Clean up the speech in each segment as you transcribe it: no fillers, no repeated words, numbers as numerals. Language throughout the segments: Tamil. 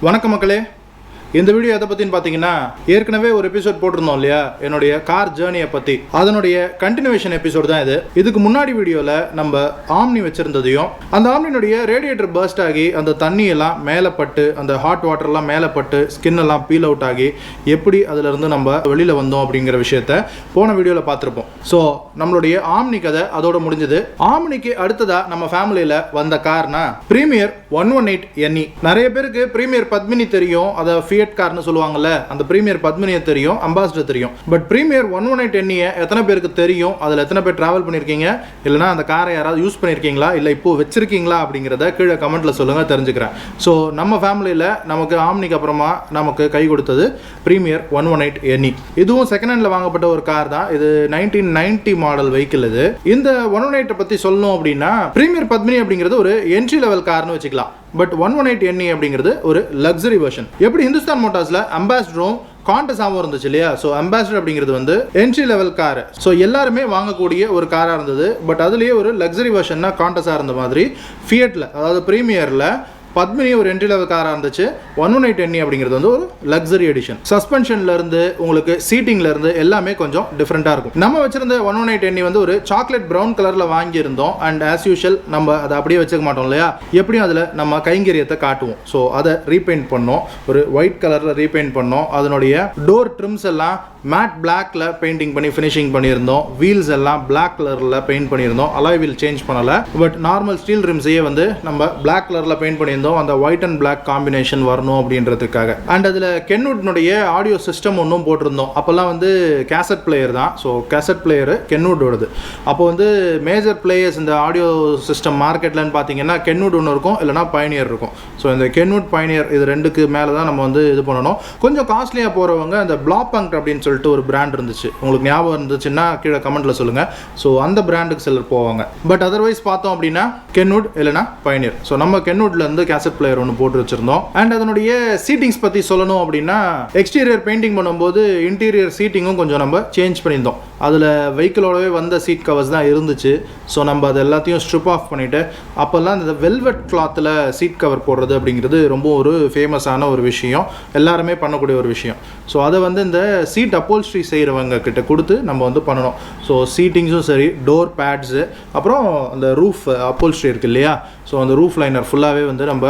வணக்கம் மக்களே. இந்த வீடியோ எதை பற்றின்னு பார்த்தீங்கன்னா, ஏற்கனவே ஒரு எபிசோட் போட்டிருந்தோம் இல்லையா, என்னுடைய கார் ஜேர்னியை பற்றி. அதனுடைய கண்டினியூவேஷன் எபிசோட் தான் இது. இதுக்கு முன்னாடி வீடியோவில் நம்ம ஆம்னி வச்சுருந்ததையும், அந்த ஆம்னினுடைய ரேடியேட்டர் பர்ஸ்ட் ஆகி அந்த தண்ணியெல்லாம் மேலே பட்டு, அந்த ஹாட் வாட்டர்லாம் மேலே பட்டு ஸ்கின் எல்லாம் பீல் அவுட் ஆகி எப்படி அதிலிருந்து நம்ம வெளியில் வந்தோம் அப்படிங்கிற விஷயத்த போன வீடியோவில் பார்த்துருப்போம். ஸோ நம்மளுடைய ஆம்னி கதை அதோட முடிஞ்சது. ஆம்னிக்கு அடுத்ததாக நம்ம ஃபேமிலியில் வந்த கார்னா பிரீமியர் 118 NE. நிறைய பேருக்கு பிரீமியர் பத்மினி தெரியும், அதை ஃபியட் கார்னு சொல்லுவாங்கல்ல, அந்த பிரீமியர் பத்மினியை தெரியும், அம்பாசிடர் தெரியும். பட் பிரீமியர் 118 NE எத்தனை பேருக்கு தெரியும், அதில் எத்தனை பேர் டிராவல் பண்ணியிருக்கீங்க, இல்லைனா அந்த காரை யாராவது யூஸ் பண்ணியிருக்கீங்களா, இல்லை இப்போ வச்சிருக்கீங்களா அப்படிங்கிறத கீழே கமெண்ட்டில் சொல்லுங்கள், தெரிஞ்சுக்கிறேன். ஸோ நம்ம ஃபேமிலியில் நமக்கு ஆம்னிக்கு அப்புறமா நமக்கு கை கொடுத்தது பிரீமியர் 118 NE. இதுவும் செகண்ட் ஹேண்டில் வாங்கப்பட்ட ஒரு கார் தான். இது 1990 மாடல் வெஹிக்கிள். இது இந்த 118 பற்றி சொல்லணும் அப்படின்னா, பிரீமியர் பத்மினி அப்படிங்கிறது ஒரு என்ட்ரி லெவல் கார்னு வச்சுக்கலாம். பட் 118 NE அப்படிங்கிறது ஒரு லக்ஸரி வெர்ஷன். எப்படி ஹிந்துஸ்தான் மோட்டார்ஸ்ல அம்பாசிடரும் காண்டஸாவும் இருந்துச்சு இல்லையா, ஸோ அம்பாசிடர் அப்படிங்கிறது வந்து என்ட்ரி லெவல் கார். ஸோ எல்லாருமே வாங்கக்கூடிய ஒரு காராக இருந்தது. பட் அதுலேயே ஒரு லக்ஸரி வெர்ஷன்னா காண்டஸாக இருந்த மாதிரி ஃபியட்டில், அதாவது பிரீமியரில் பத்மினி ஒரு என்ட்ரி லெவல் காராக இருந்துச்சு. 118 NE அப்படிங்கிறது வந்து ஒரு லக்ஸரி எடிஷன். சஸ்பென்ஷன்லேருந்து உங்களுக்கு சீட்டிங்லேருந்து எல்லாமே கொஞ்சம் டிஃப்ரெண்ட்டாக இருக்கும். நம்ம வச்சிருந்த 118 NE வந்து ஒரு சாக்லேட் ப்ரௌன் கலரில் வாங்கியிருந்தோம். அண்ட் ஆஸ் யூஷுவல் நம்ம அதை அப்படியே வச்சுக்க மாட்டோம் இல்லையா, எப்படியும் அதில் நம்ம கைங்கரியத்தை காட்டுவோம். ஸோ அதை ரீபெயிண்ட் பண்ணோம், ஒரு ஒயிட் கலரில் ரீபெயிண்ட் பண்ணோம். அதனுடைய டோர் ட்ரிம்ஸ் எல்லாம் மேட் பிளாக்ல பெயிண்டிங் பண்ணி ஃபினிஷிங் பண்ணியிருந்தோம். வீல்ஸ் எல்லாம் பிளாக் கலரில் பெயிண்ட் பண்ணியிருந்தோம். அலாய் வீல் சேஞ்ச் பண்ணலை. பட் நார்மல் ஸ்டீல் ரிம்ஸையே வந்து நம்ம பிளாக் கலரில் பெயிண்ட் பண்ணியிருந்தோம், அந்த ஒயிட் அண்ட் பிளாக் காம்பினேஷன் வரணும் அப்படின்றதுக்காக. அண்ட் அதில் கென்வுட்னுடைய ஆடியோ சிஸ்டம் ஒன்றும் போட்டிருந்தோம். அப்போல்லாம் வந்து கேசட் பிளேயர் தான். ஸோ கேசட் பிளேயரு கென்வுட்டோடது. அப்போ வந்து மேஜர் பிளேயர்ஸ் இந்த ஆடியோ சிஸ்டம் மார்க்கெட்லன்னு பார்த்தீங்கன்னா கென்வுட் ஒன்று இருக்கும், இல்லைனா பயனியர் இருக்கும். ஸோ இந்த கென்வுட் பயனியர் இது ரெண்டுக்கு மேலே தான் நம்ம வந்து இது பண்ணணும். கொஞ்சம் காஸ்ட்லியாக போகிறவங்க அந்த பிளாப்பங்க் அப்படின்னு சொல்லிட்டு ஒரு பிராண்ட் இருந்துச்சு. உங்களுக்கு ஞாபகம் இருந்துச்சுன்னா கீழே கமெண்ட்டில் சொல்லுங்கள். ஸோ அந்த பிராண்டுக்கு சிலர் போவாங்க. பட் அதர்வைஸ் பார்த்தோம் அப்படின்னா கென்வுட் இல்லைனா பயனியர். ஸோ நம்ம கென்வுட்லேருந்து கேசட் பிளேயர் ஒன்று போட்டு வச்சிருந்தோம். அண்ட் அதனுடைய சீட்டிங்ஸ் பற்றி சொல்லணும் அப்படின்னா, எக்ஸ்டீரியர் பெயிண்டிங் பண்ணும்போது இன்டீரியர் சீட்டிங்கும் கொஞ்சம் நம்ம சேஞ்ச் பண்ணியிருந்தோம். அதில் வெஹிக்கிளோடவே வந்த சீட் கவர்ஸ் தான் இருந்துச்சு. ஸோ நம்ம அது எல்லாத்தையும் ஸ்ட்ரிப் ஆஃப் பண்ணிவிட்டு, அப்போல்லாம் இந்த வெல்வெட் கிளாத்தில் சீட் கவர் போடுறது அப்படிங்கிறது ரொம்ப ஒரு ஃபேமஸான ஒரு விஷயம், எல்லாருமே பண்ணக்கூடிய ஒரு விஷயம். ஸோ அதை வந்து இந்த சீட் அப்போல்ஸ்ட்ரி செய்கிறவங்க கிட்ட கொடுத்து நம்ம வந்து பண்ணணும். ஸோ சீட்டிங்ஸும் சரி, டோர் பேட்ஸு, அப்புறம் அந்த ரூஃப் அப்போல்ஸ்ட்ரி இருக்குது இல்லையா, ஸோ அந்த ரூஃப் லைனர் ஃபுல்லாகவே வந்து நம்ம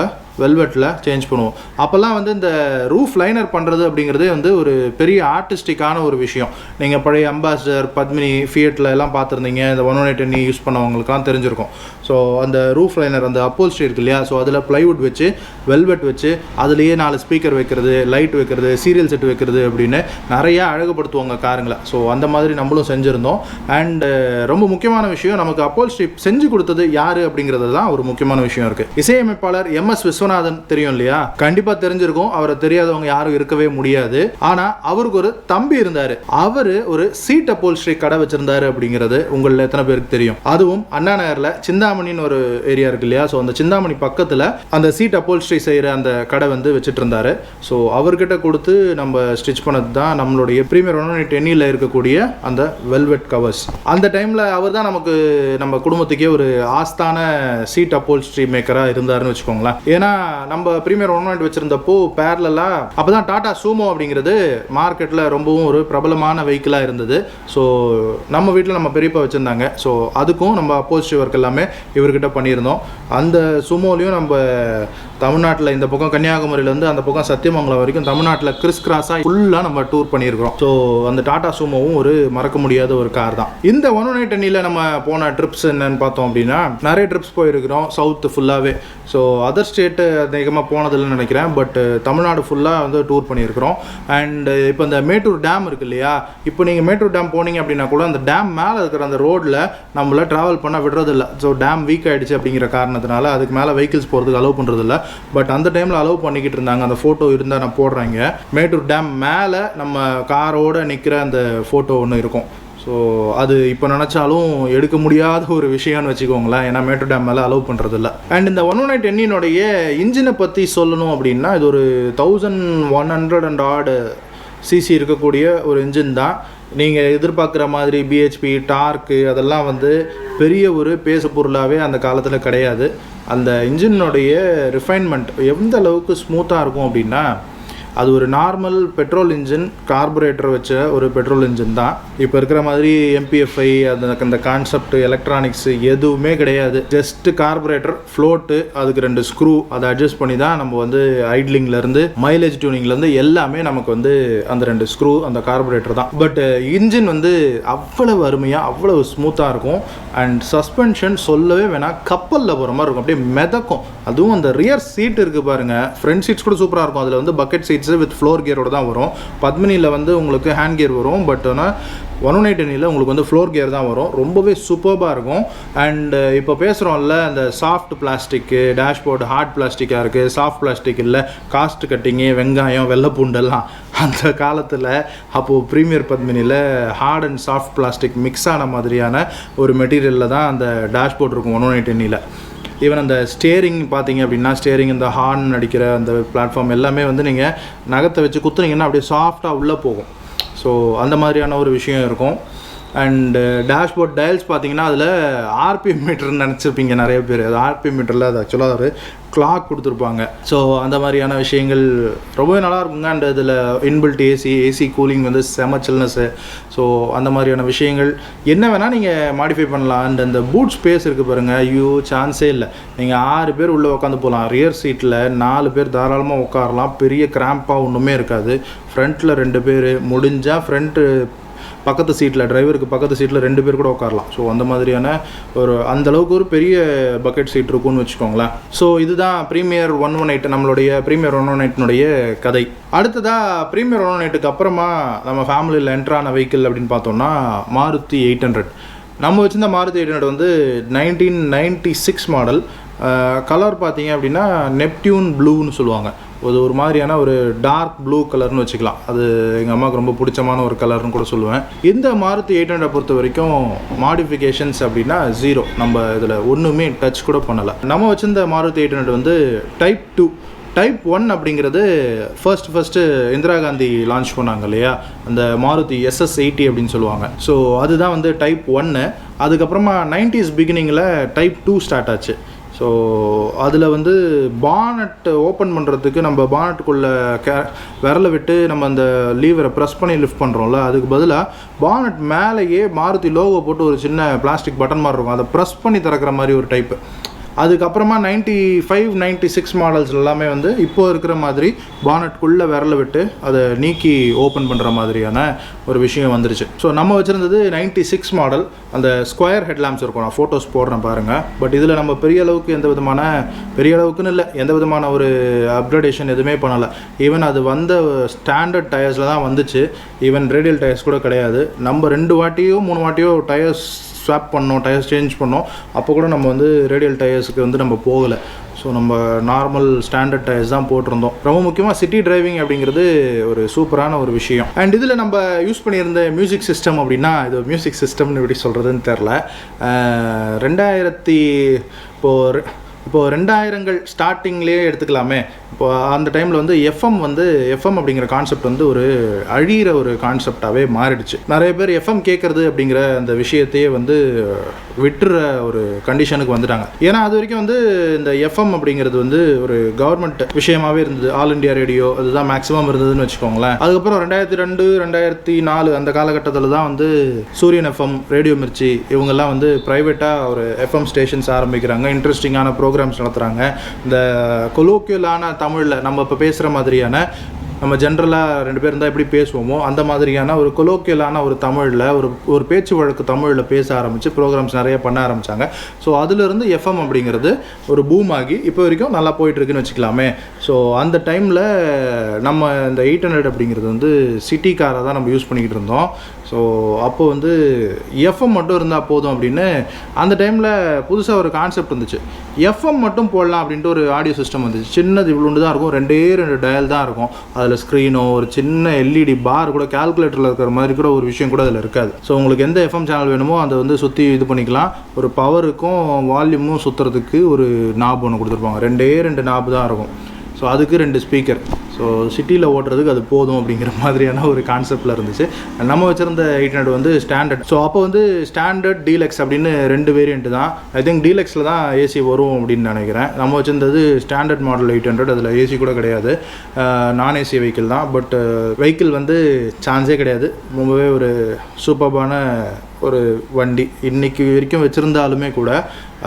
வெல்வெட்டில் சேஞ்ச் பண்ணுவோம். அப்போல்லாம் வந்து இந்த ரூஃப் லைனர் பண்ணுறது அப்படிங்கிறதே வந்து ஒரு பெரிய ஆர்டிஸ்டிக்கான ஒரு விஷயம். நீங்கள் பழைய அம்பாசிடர், பத்மினி, ஃபியட்டில் எல்லாம் பார்த்துருந்தீங்க, இந்த 118 NE யூஸ் பண்ணவங்களுக்குலாம் தெரிஞ்சிருக்கும். ஸோ அந்த ரூஃப் லைனர், அந்த அப்போல்ஸ்ட்ரி இருக்கு இல்லையா, ஸோ அதில் ப்ளைவுட் வச்சு வெல்வெட் வச்சு அதுலேயே 4 ஸ்பீக்கர் வைக்கிறது, லைட் வைக்கிறது, சீரியல் செட் வைக்கிறது அப்படின்னு நிறையா அழகுபடுத்துவாங்க காருங்களை. ஸோ அந்த மாதிரி நம்மளும் செஞ்சுருந்தோம். அண்ட் ரொம்ப முக்கியமான விஷயம், நமக்கு அப்போல்ஸ்ட்ரி செஞ்சு கொடுத்தது யார் அப்படிங்கிறது தான் ஒரு முக்கியமான விஷயம் இருக்குது. இசையமைப்பாளர் MS விஸ்வநாதன் தெரியும் இல்லையா, கண்டிப்பாக தெரிஞ்சிருக்கும். அவரை தெரியாதவங்க யாரும் இருக்கவே முடியாது. ஆனால் அவருக்கு ஒரு தம்பி இருந்தார். அவர் ஒரு சீட் அப்போல்ஸ்ட்ரி கடை வச்சிருந்தாரு அப்படிங்கிறது உங்களில் எத்தனை பேருக்கு தெரியும். அதுவும் அண்ணா நகரில் சிந்தாமணின்னு ஒரு ஏரியா இருக்கு இல்லையா, ஸோ அந்த சிந்தாமணி பக்கத்தில் அந்த சீட் அப்போல்ஸ்ட்ரி செய்கிற அந்த கடை வந்து வச்சுட்டு இருந்தாரு. ஸோ அவர்கிட்ட கொடுத்து நம்ம ஸ்டிச் பண்ணது தான் நம்மளுடைய பிரீமியர் 118 NEல இருக்கக்கூடிய அந்த வெல்வெட் கவர்ஸ். அந்த டைமில் அவர் தான் நமக்கு, நம்ம குடும்பத்துக்கே ஒரு ஆஸ்தான சீட் அப்போல்ஸ்ட்ரி மேக்கராக இருந்தாருன்னு வச்சுக்கோங்களேன். ஏன்னா நம்ம பிரீமியர் 118 வச்சிருந்தப்போ பேரலா அப்போதான் டாடா சூமோ அப்படிங்கிறது மார்க்கெட்டில் ரொம்பவும் ஒரு பிரபலமான வெஹிக்கிளாக இருந்தது. ஸோ நம்ம வீட்டில் நம்ம பெரியப்பா வச்சுருந்தாங்க. ஸோ அதுக்கும் நம்ம அப்போல்ஸ்ட்ரி ஒர்க் எல்லாமே இவர்கிட்ட பண்ணியிருந்தோம். அந்த சூமோலையும் நம்ம தமிழ்நாட்டில் இந்த பக்கம் கன்னியாகுமரியிலேருந்து அந்த பக்கம் சத்தியமங்கலம் வரைக்கும் தமிழ்நாட்டில் கிறிஸ் கிராஸாக ஃபுல்லாக நம்ம டூர் பண்ணியிருக்கிறோம். ஸோ அந்த டாடா சூமோவும் ஒரு மறக்க முடியாத ஒரு கார் தான். இந்த 118 NEல நம்ம போன ட்ரிப்ஸ் என்னன்னு பார்த்தோம் அப்படின்னா, நிறைய ட்ரிப்ஸ் போயிருக்கிறோம் சவுத்து ஃபுல்லாகவே. ஸோ அதர் ஸ்டேட்டு அதிகமாக போனதில்லைன்னு நினைக்கிறேன். பட் தமிழ்நாடு ஃபுல்லாக வந்து டூர் பண்ணியிருக்கிறோம். அண்ட் இப்போ இந்த மேட்டூர் டேம் இருக்குது இல்லையா, இப்போ நீங்கள் மேட்டூர் டேம் போனீங்க அப்படின்னா கூட அந்த டேம் மேலே இருக்கிற அந்த ரோடில் நம்மள ட்ராவல் பண்ண விடுறதில்ல. ஸோ டேம் வீக் ஆகிடுச்சு அப்படிங்கிற காரணத்தினால அதுக்கு மேலே வெஹிக்கிள்ஸ் போகிறதுக்கு அலோவ் பண்ணுறதில்ல. பட் அந்த டைமில் அலோவ் பண்ணிக்கிட்டு இருந்தாங்க. அந்த ஃபோட்டோ இருந்தால் நான் போடுறேங்க. மேட்டூர் டேம் மேலே நம்ம காரோடு நிற்கிற அந்த ஃபோட்டோ ஒன்று இருக்கும். ஸோ அது இப்போ நினச்சாலும் எடுக்க முடியாத ஒரு விஷயம்னு வச்சுக்கோங்களேன். ஏன்னா மேட்டூர் டேம் மேலே அலோவ் பண்ணுறதில்ல. அண்ட் இந்த 118 NEனுடைய இன்ஜினை பற்றி சொல்லணும் அப்படின்னா, இது ஒரு 1100 and odd cc இருக்கக்கூடிய ஒரு இன்ஜின் தான். நீங்கள் எதிர்பார்க்குற மாதிரி பிஹெச்பி டார்க்கு அதெல்லாம் வந்து பெரிய ஒரு பேசு பொருளாகவே அந்த காலத்தில் கிடையாது. அந்த இன்ஜினுடைய ரிஃபைன்மெண்ட் எந்த அளவுக்கு ஸ்மூத்தாக இருக்கும் அப்படின்னா, அது ஒரு நார்மல் பெட்ரோல் இன்ஜின், கார்பரேட்டர் வச்ச ஒரு பெட்ரோல் இன்ஜின் தான். இப்போ இருக்கிற மாதிரி எம்பிஎஃப்ஐ அந்த கான்செப்ட் எலக்ட்ரானிக்ஸ் எதுவுமே கிடையாது. ஜஸ்ட் கார்பரேட்டர், ஃப்ளோட்டு, அதுக்கு 2 ஸ்க்ரூ, அதை அட்ஜஸ்ட் பண்ணி தான் நம்ம வந்து ஐட்லிங்லேருந்து மைலேஜ் டியூனிங்லேருந்து எல்லாமே நமக்கு வந்து அந்த 2 ஸ்க்ரூ, அந்த கார்பரேட்டர் தான். பட் இன்ஜின் வந்து அவ்வளவு அருமையாக அவ்வளவு ஸ்மூத்தாக இருக்கும். அண்ட் சஸ்பென்ஷன் சொல்லவே வேணாம், கப்பலில் போகிற மாதிரி இருக்கும், அப்படியே மிதக்கும். அதுவும் அந்த ரியர் சீட் இருக்குது பாருங்கள், ஃப்ரண்ட் சீட்ஸ் கூட சூப்பராக இருக்கும். அதில் வந்து பக்கெட் சீட் வித் ஃப்ளோர் கியரோட தான் வரும். பத்மினியில் வந்து உங்களுக்கு ஹேண்ட் கியர் வரும். பட் ஆனால் 118 உங்களுக்கு வந்து ஃப்ளோர் கியர் தான் வரும். ரொம்பவே சூப்பராக இருக்கும். அண்ட் இப்போ பேசுகிறோம்ல, அந்த சாஃப்ட் பிளாஸ்டிக்கு டேஷ்போர்டு ஹார்ட் பிளாஸ்டிக்காக இருக்குது, சாஃப்ட் பிளாஸ்டிக் இல்லை, காஸ்ட் கட்டிங்கு, வெங்காயம், வெள்ளைப்பூண்டெல்லாம் அந்த காலத்தில் அப்போது ப்ரீமியர் பத்மினியில் hard and soft plastic mix ஆன மாதிரியான ஒரு மெட்டீரியலில் தான் அந்த டேஷ்போர்ட் இருக்கும் 118. ஈவன் அந்த ஸ்டேரிங் பார்த்தீங்க அப்படின்னா, ஸ்டேரிங் இந்த ஹார்ன் அடிக்கிற அந்த பிளாட்ஃபார்ம் எல்லாமே வந்து நீங்கள் நகத்தை வச்சு குத்துனீங்கன்னா அப்படியே சாஃப்டாக உள்ளே போகும். ஸோ அந்த மாதிரியான ஒரு விஷயம் இருக்கும். அண்டு டேஷ்போர்ட் டயல்ஸ் பார்த்தீங்கன்னா அதில் ஆர்பிஎம் மீட்டர்னு நினச்சிருப்பீங்க நிறைய பேர். அது ஆர்பிஎம் மீட்டரில் அது ஆக்சுவலாக ஒரு கிளாக் கொடுத்துருப்பாங்க. ஸோ அந்த மாதிரியான விஷயங்கள் ரொம்பவே நல்லாயிருக்குங்க. அண்ட் இதில் இன்பில்ட் ஏசி கூலிங் வந்து செம சில்னஸ்ஸு. ஸோ அந்த மாதிரியான விஷயங்கள் என்ன வேணால் நீங்கள் மாடிஃபை பண்ணலாம். அண்ட் அந்த பூட் ஸ்பேஸ் இருக்குது பாருங்கள், ஐயோ சான்ஸே இல்லை. நீங்கள் 6 பேர் உள்ளே உட்காந்து போகலாம். ரியர் சீட்டில் 4 பேர் தாராளமாக உட்காரலாம். பெரிய கிராம்பாக ஒன்றுமே இருக்காது. ஃப்ரண்ட்டில் 2 பேர், முடிஞ்சால் ஃப்ரண்ட்டு பக்கத்து சீட்டில், டிரைவருக்கு பக்கத்து சீட்டில் 2 பேர் கூட உட்காரலாம். ஸோ அந்த மாதிரியான ஒரு அந்தளவுக்கு ஒரு பெரிய பக்கெட் சீட் இருக்குன்னு வச்சுக்கோங்களேன். ஸோ இதுதான் ப்ரீமியர் 118, நம்மளுடைய ப்ரீமியர் 118னுடைய கதை. அடுத்ததாக ப்ரீமியர் 118க்கு அப்புறமா நம்ம ஃபேமிலியில் என்ட்ரான வெஹிக்கிள் அப்படின்னு பார்த்தோம்னா மாருதி 800. நம்ம வச்சுருந்த மாருதி 800 வந்து 1996 மாடல். கலர் பார்த்தீங்க அப்படின்னா நெப்டியூன் ப்ளூன்னு சொல்லுவாங்க. அது ஒரு மாதிரியான ஒரு டார்க் ப்ளூ கலர்னு வச்சுக்கலாம். அது எங்கள் அம்மாவுக்கு ரொம்ப பிடிச்சமான ஒரு கலர்னு கூட சொல்லுவேன். இந்த மாருதி 800 பொறுத்த வரைக்கும் மாடிஃபிகேஷன்ஸ் அப்படின்னா 0. நம்ம இதில் ஒன்றுமே டச் கூட பண்ணலை. நம்ம வச்சுருந்த மாருதி 800 வந்து டைப் 2. டைப் 1 அப்படிங்கிறது ஃபர்ஸ்ட்டு இந்திரா காந்தி லான்ச் பண்ணாங்க இல்லையா, அந்த மாருதி SS80 அப்படின்னு சொல்லுவாங்க. ஸோ அதுதான் வந்து டைப் 1. அதுக்கப்புறமா 90s பிகினிங்கில் டைப் 2 ஸ்டார்ட் ஆச்சு. ஸோ அதில் வந்து பானட் ஓப்பன் பண்ணுறதுக்கு நம்ம பானட்டுக்குள்ளே விரலை விட்டு நம்ம அந்த லீவரை ப்ரெஸ் பண்ணி லிஃப்ட் பண்ணுறோம்ல, அதுக்கு பதிலாக பானட் மேலேயே மாருதி லோகோ போட்டு ஒரு சின்ன பிளாஸ்டிக் பட்டன் மாதிரி இருக்கும், அதை ப்ரெஸ் பண்ணி திறக்கிற மாதிரி ஒரு டைப்பு. அதுக்கப்புறமா 95, 96 மாடல்ஸ் எல்லாமே வந்து இப்போ இருக்கிற மாதிரி பானட்குள்ளே விரல விட்டு அதை நீக்கி ஓப்பன் பண்ணுற மாதிரியான ஒரு விஷயம் வந்துருச்சு. ஸோ நம்ம வச்சுருந்தது 96 மாடல். அந்த ஸ்கொயர் ஹெட்லாம்ப்ஸ் இருக்கும், நான் ஃபோட்டோஸ் போடுறேன் பாருங்கள். பட் இதில் நம்ம பெரிய அளவுக்குன்னு இல்லை, எந்த விதமான ஒரு அப்கிரேடேஷன் எதுவுமே பண்ணலை. ஈவன் அது வந்த ஸ்டாண்டர்ட் டயர்ஸில் தான் வந்துச்சு. ஈவன் ரேடியல் டயர்ஸ் கூட கிடையாது. நம்ம 2 வாட்டியோ 3 வாட்டியோ டயர்ஸ் ஸ்வாப் பண்ணோம், டயர்ஸ் சேஞ்ச் பண்ணோம். அப்போ கூட நம்ம வந்து ரேடியல் டயர்ஸுக்கு வந்து நம்ம போகலை. ஸோ நம்ம நார்மல் ஸ்டாண்டர்ட் டயர்ஸ் தான் போட்டிருந்தோம். ரொம்ப முக்கியமாக சிட்டி டிரைவிங் அப்படிங்கிறது ஒரு சூப்பரான ஒரு விஷயம். அண்ட் இதில் நம்ம யூஸ் பண்ணியிருந்த மியூசிக் சிஸ்டம் அப்படின்னா, இது மியூசிக் சிஸ்டம்னு எப்படி சொல்கிறதுன்னு தெரில. 2000கள் ஸ்டார்டிங்லேயே எடுத்துக்கலாமே. இப்போ அந்த டைமில் வந்து எஃப்எம் அப்படிங்கிற கான்செப்ட் வந்து ஒரு அழிகிற ஒரு கான்செப்டாகவே மாறிடுச்சு. நிறைய பேர் எஃப்எம் கேட்குறது அப்படிங்கிற அந்த விஷயத்தையே வந்து விட்டுற ஒரு கண்டிஷனுக்கு வந்துட்டாங்க. ஏன்னா அது வரைக்கும் வந்து இந்த எஃப்எம் அப்படிங்கிறது வந்து ஒரு கவர்மெண்ட் விஷயமாகவே இருந்தது. ஆல் இண்டியா ரேடியோ அதுதான் மேக்ஸிமம் இருந்ததுன்னு வச்சுக்கோங்களேன். அதுக்கப்புறம் 2002, 2004 அந்த காலகட்டத்தில் தான் வந்து சூரியன் எஃப்எம், ரேடியோ மிர்ச்சி இவங்கெல்லாம் வந்து ப்ரைவேட்டாக ஒரு எஃப்எம் ஸ்டேஷன்ஸ் ஆரம்பிக்கிறாங்க. இன்ட்ரெஸ்டிங்கான ப்ரோக்ராம்ஸ் நடத்துகிறாங்க. இந்த கொலோக்கியலான தமிழில் நம்ம இப்போ பேசுகிற மாதிரியான, நம்ம ஜென்ரலாக 2 பேர் இருந்தால் எப்படி பேசுவோமோ அந்த மாதிரியான ஒரு கொலோக்கியலான ஒரு தமிழில் ஒரு பேச்சு வழக்கு தமிழில் பேச ஆரம்பித்து ப்ரோக்ராம்ஸ் நிறைய பண்ண ஆரம்பித்தாங்க. ஸோ அதிலிருந்து எஃப்எம் அப்படிங்கிறது ஒரு பூம் ஆகி இப்போ வரைக்கும் நல்லா போயிட்டுருக்குன்னு வச்சுக்கலாமே. ஸோ அந்த டைமில் நம்ம இந்த 800 அப்படிங்கிறது வந்து சிட்டி காரை தான் நம்ம யூஸ் பண்ணிக்கிட்டு இருந்தோம். ஸோ அப்போ வந்து எஃப்எம் மட்டும் இருந்தால் போதும் அப்படின்னு அந்த டைமில் புதுசாக ஒரு கான்செப்ட் வந்துச்சு. எஃப்எம் மட்டும் போடலாம் அப்படின்ட்டு ஒரு ஆடியோ சிஸ்டம் வந்துச்சு. சின்னது இவ்வளோண்டு தான் இருக்கும், 2 டயல் தான் இருக்கும். அதில் ஸ்க்ரீனோ ஒரு சின்ன எல்இடி பார் கூட, கால்குலேட்டரில் இருக்கிற மாதிரி கூட ஒரு விஷயம் கூட அதில் இருக்காது. ஸோ உங்களுக்கு எந்த எஃப்எம் சேனல் வேணுமோ அதை வந்து சுற்றி இது பண்ணிக்கலாம். ஒரு பவருக்கும் வால்யூமும் சுற்றுறதுக்கு ஒரு நாப் ஒன்று கொடுத்துருப்பாங்க. 2 நாப் தான் இருக்கும். ஸோ அதுக்கு 2 ஸ்பீக்கர். ஸோ சிட்டியில் ஓட்டுறதுக்கு அது போதும் அப்படிங்கிற மாதிரியான ஒரு கான்செப்டில் இருந்துச்சு. நம்ம வச்சுருந்த 800 வந்து ஸ்டாண்டர்ட். ஸோ அப்போ வந்து ஸ்டாண்டர்ட் டீலக்ஸ் அப்படின்னு 2 வேரியண்ட்டு தான். ஐ திங்க் டீலக்ஸில் தான் ஏசி வரும் அப்படின்னு நினைக்கிறேன். நம்ம வச்சுருந்தது ஸ்டாண்டர்ட் மாடல் 800. அதில் ஏசி கூட கிடையாது, நான் ஏசி வெஹிக்கிள் தான். பட் வெஹிக்கிள் வந்து சான்ஸே கிடையாது. ரொம்பவே ஒரு சூப்பர்பான ஒரு வண்டி. இன்றைக்கி வரைக்கும் வச்சுருந்தாலுமே கூட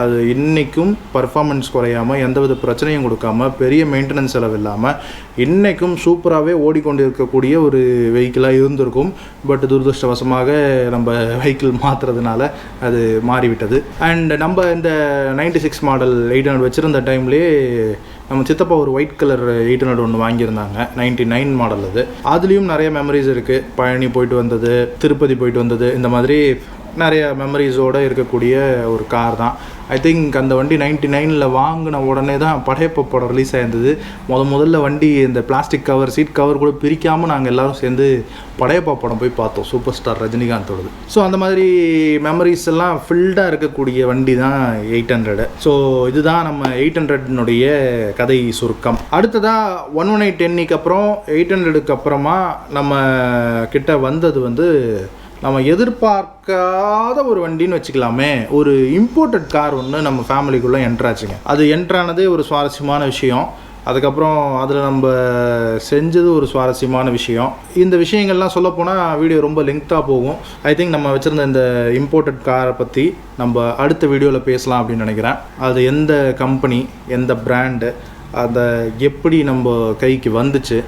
அது இன்றைக்கும் பர்ஃபார்மன்ஸ் குறையாமல், எந்தவித பிரச்சனையும் கொடுக்காமல், பெரிய மெயின்டெனன்ஸ் செலவு இல்லாமல் இன்றைக்கும் சூப்பராகவே ஓடிக்கொண்டு இருக்கக்கூடிய ஒரு வெஹிக்கிளாக இருந்திருக்கும். பட் துரதிருஷ்டவசமாக நம்ம வெஹிக்கிள் மாற்றுறதுனால அது மாறிவிட்டது. அண்ட் நம்ம இந்த 96 மாடல் 800 வச்சுருந்த டைம்லேயே நம்ம சித்தப்பா ஒரு ஒயிட் கலர் 800 ஒன்று வாங்கியிருந்தாங்க, 99 மாடல். அதுலேயும் நிறைய மெமரிஸ் இருக்குது. பழனி போயிட்டு வந்தது, திருப்பதி போயிட்டு வந்தது, இந்த மாதிரி நிறைய மெமரிஸோடு இருக்கக்கூடிய ஒரு கார் தான். ஐ திங்க் அந்த வண்டி 99ல் வாங்கின உடனே தான் படையப்பா படம் ரிலீஸ் ஆயிருந்தது. முதல்ல வண்டி இந்த பிளாஸ்டிக் கவர், சீட் கவர் கூட பிரிக்காமல் நாங்கள் எல்லோரும் சேர்ந்து படையப்பா படம் போய் பார்த்தோம், சூப்பர் ஸ்டார் ரஜினிகாந்தோடது. ஸோ அந்த மாதிரி மெமரிஸ் எல்லாம் ஃபில்டாக இருக்கக்கூடிய வண்டி தான் 800. ஸோ இதுதான் நம்ம 800னுடைய கதை சுருக்கம். அடுத்ததாக 118Nக்கு அப்புறம் 800க்கு அப்புறமா நம்ம கிட்ட வந்தது வந்து நம்ம எதிர்பார்க்காத ஒரு வண்டின்னு வச்சுக்கலாமே. ஒரு இம்போர்ட்டட் கார் ஒன்று நம்ம ஃபேமிலிக்குள்ளே என்ட்ராச்சுங்க. அது என்ட்ரானதே ஒரு சுவாரஸ்யமான விஷயம். அதுக்கப்புறம் அதில் நம்ம செஞ்சது ஒரு சுவாரஸ்யமான விஷயம். இந்த விஷயங்கள்லாம் சொல்லப்போனால் வீடியோ ரொம்ப லெங்க்த்தாக போகும். ஐ திங்க் நம்ம வச்சுருந்த இந்த இம்போர்ட்டட் காரை பற்றி நம்ம அடுத்த வீடியோவில் பேசலாம் அப்படின்னு நினைக்கிறேன். அது எந்த கம்பெனி, எந்த பிராண்டு, அதை எப்படி நம்ம கைக்கு வந்துச்சு,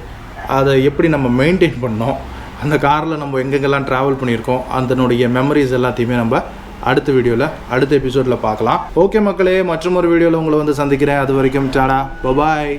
அதை எப்படி நம்ம மெயின்டைன் பண்ணோம், அந்த காரில் நம்ம எங்கெங்கெல்லாம் ட்ராவல் பண்ணியிருக்கோம், அதனுடைய மெமரிஸ் எல்லாத்தையுமே நம்ம அடுத்த வீடியோவில், அடுத்த எபிசோடில் பார்க்கலாம். ஓகே மக்களே, மற்றும் ஒரு வீடியோவில் உங்களை வந்து சந்திக்கிறேன். அது வரைக்கும் டாடா, பபாய்.